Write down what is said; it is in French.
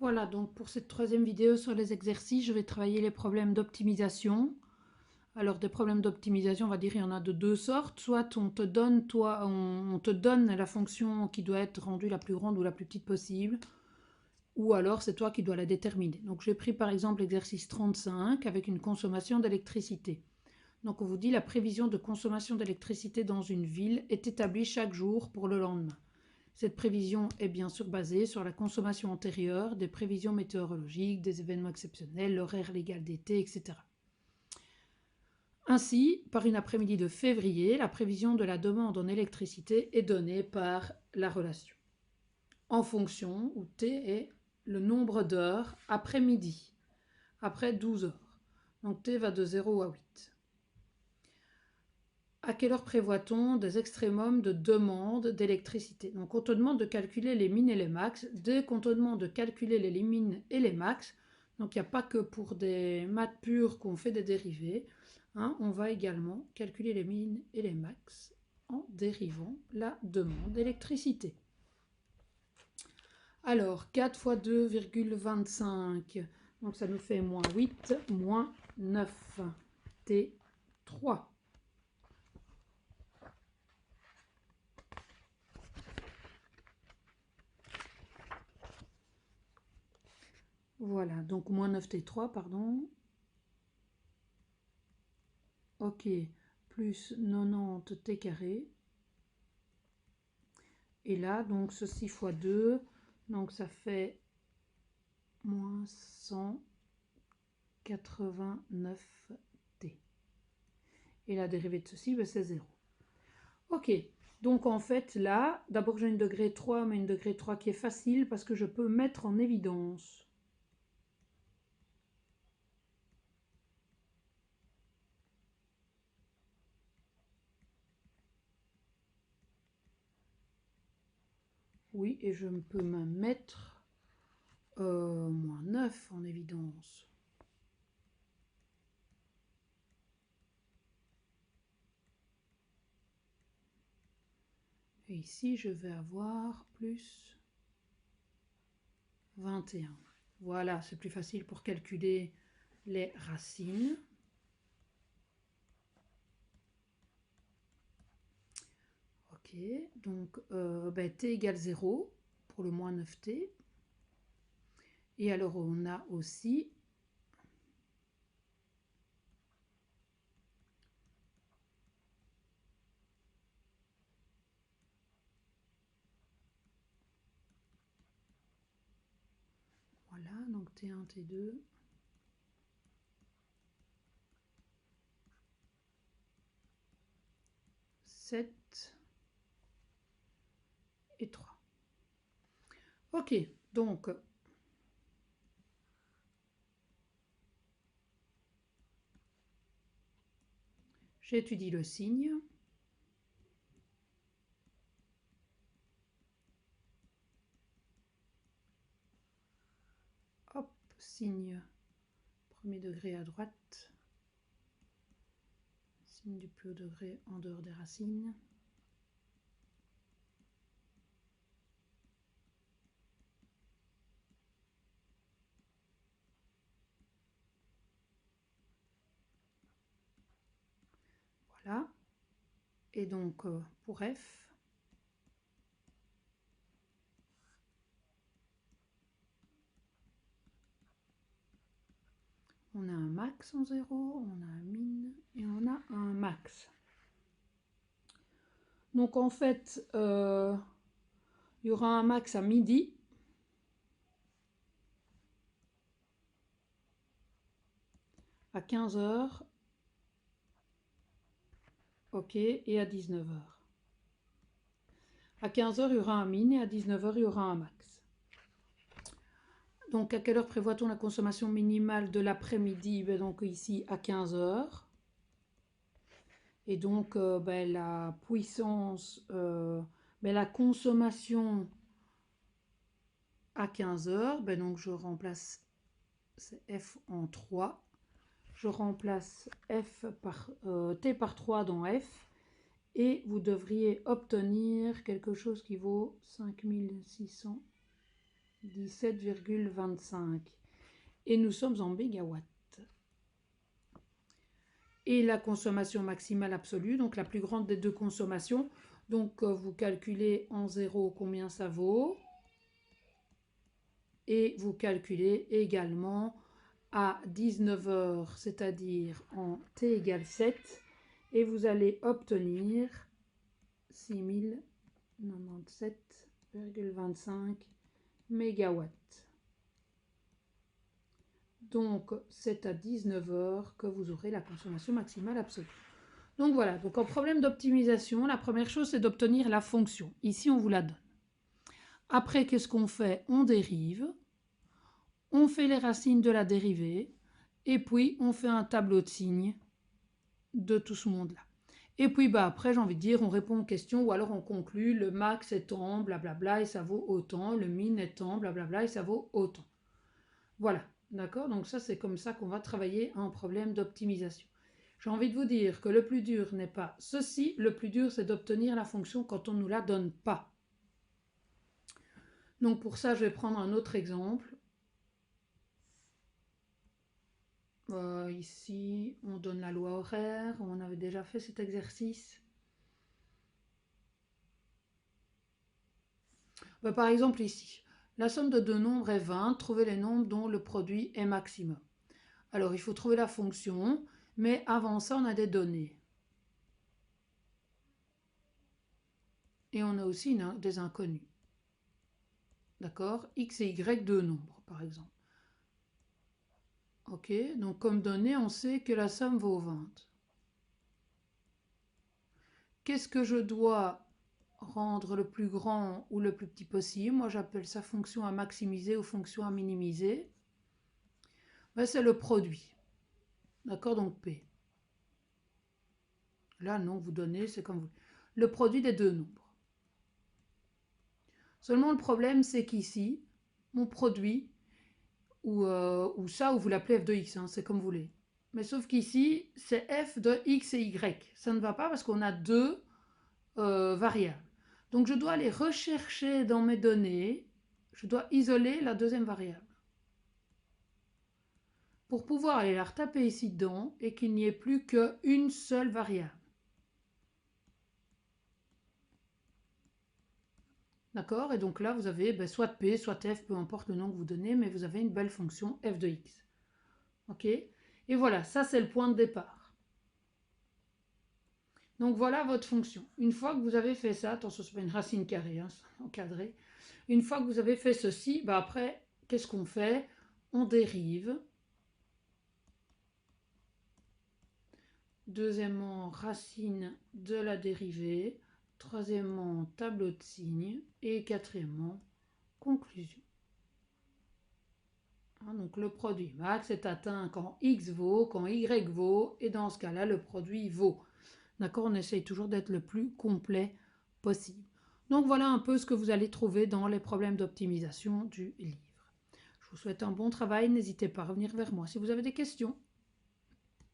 Voilà, donc pour cette troisième vidéo sur les exercices, je vais travailler les problèmes d'optimisation. Alors des problèmes d'optimisation, on va dire il y en a de deux sortes. Soit on te donne, on te donne la fonction qui doit être rendue la plus grande ou la plus petite possible, ou alors c'est toi qui dois la déterminer. Donc j'ai pris par exemple l'exercice 35 avec une consommation d'électricité. Donc on vous dit la prévision de consommation d'électricité dans une ville est établie chaque jour pour le lendemain. Cette prévision est bien sûr basée sur la consommation antérieure, des prévisions météorologiques, des événements exceptionnels, l'horaire légal d'été, etc. Ainsi, par une après-midi de février, la prévision de la demande en électricité est donnée par la relation. En fonction, où T est le nombre d'heures après midi, après 12 heures. Donc T va de 0 à 8. À quelle heure prévoit-on des extrémums de demande d'électricité? Donc on te demande de calculer les min et les max. Dès qu'on te demande de calculer les min et les max, donc il n'y a pas que pour des maths pures qu'on fait des dérivés, hein, on va également calculer les min et les max en dérivant la demande d'électricité. Alors 4 fois 2,25, donc ça nous fait moins 8, moins 9, T3. Voilà, donc moins 9T3, pardon. Ok, plus 90T carré. Et là, donc ceci fois 2, donc ça fait moins 189T. Et la dérivée de ceci, ben, c'est 0. Ok, donc en fait là, d'abord j'ai une degré 3, mais une degré 3 qui est facile parce que je peux mettre en évidence. Oui, et je peux même mettre moins 9 en évidence. Et ici, je vais avoir plus 21. Voilà, c'est plus facile pour calculer les racines. Ok, donc t égale 0 pour le moins 9t. Et alors on a aussi voilà, donc t1, t2. Et 3. Ok, donc j'étudie le signe. Hop, signe premier degré à droite. Signe du plus haut degré en dehors des racines. Voilà. Et donc pour F, on a un max en 0, on a un min et on a un max. Donc en fait, il y aura un max à midi. À 15 heures. Ok, et à 19 heures. À 15 heures, il y aura un min et à 19 heures, il y aura un max. Donc à quelle heure prévoit-on la consommation minimale de l'après-midi? Donc ici à 15 heures. Et donc la puissance, la consommation à 15 heures, donc je remplace F en 3. Je remplace F par T par 3 dans F. Et vous devriez obtenir quelque chose qui vaut 5610 17,25. Et nous sommes en mégawatts. Et la consommation maximale absolue, donc la plus grande des deux consommations. Donc vous calculez en zéro combien ça vaut. Et vous calculez également à 19 heures, c'est-à-dire en t égale 7. Et vous allez obtenir 6097,25 mégawatts. Donc, c'est à 19 heures que vous aurez la consommation maximale absolue. Donc voilà, donc en problème d'optimisation, la première chose, c'est d'obtenir la fonction. Ici, on vous la donne. Après, qu'est-ce qu'on fait? On dérive, on fait les racines de la dérivée, et puis on fait un tableau de signes de tout ce monde-là. Et puis après, j'ai envie de dire, on répond aux questions, ou alors on conclut, le max étant blablabla et ça vaut autant, le min étant blablabla et ça vaut autant. Voilà. D'accord? Donc ça, c'est comme ça qu'on va travailler un problème d'optimisation. J'ai envie de vous dire que le plus dur n'est pas ceci, le plus dur, c'est d'obtenir la fonction quand on ne nous la donne pas. Donc pour ça, je vais prendre un autre exemple. Ici, on donne la loi horaire, on avait déjà fait cet exercice. Par exemple ici, la somme de deux nombres est 20, trouvez les nombres dont le produit est maximum. Alors, il faut trouver la fonction, mais avant ça, on a des données. Et on a aussi des inconnus. D'accord? X et Y, deux nombres, par exemple. Ok, donc comme données, on sait que la somme vaut 20. Qu'est-ce que je dois rendre le plus grand ou le plus petit possible? Moi, j'appelle ça fonction à maximiser ou fonction à minimiser. C'est le produit. D'accord, donc P. Là, non, vous donnez, c'est comme vous. Le produit des deux nombres. Seulement, le problème, c'est qu'ici, mon produit, ou ça, ou vous l'appelez f de x, hein, c'est comme vous voulez. Mais sauf qu'ici, c'est f de x et y. Ça ne va pas parce qu'on a deux variables. Donc, je dois aller rechercher dans mes données, je dois isoler la deuxième variable. Pour pouvoir aller la retaper ici dedans et qu'il n'y ait plus qu'une seule variable. D'accord? Et donc là, vous avez soit P, soit F, peu importe le nom que vous donnez, mais vous avez une belle fonction f de x. Ok? Et voilà, ça c'est le point de départ. Donc voilà votre fonction. Une fois que vous avez fait ça, attention, ce n'est pas une racine carrée, hein, encadrée. Une fois que vous avez fait ceci, après, qu'est-ce qu'on fait? On dérive. Deuxièmement, racine de la dérivée. Troisièmement, tableau de signes. Et quatrièmement, conclusion. Donc le produit max est atteint quand x vaut, quand y vaut, et dans ce cas-là, le produit vaut. D'accord? On essaye toujours d'être le plus complet possible. Donc voilà un peu ce que vous allez trouver dans les problèmes d'optimisation du livre. Je vous souhaite un bon travail, n'hésitez pas à revenir vers moi si vous avez des questions.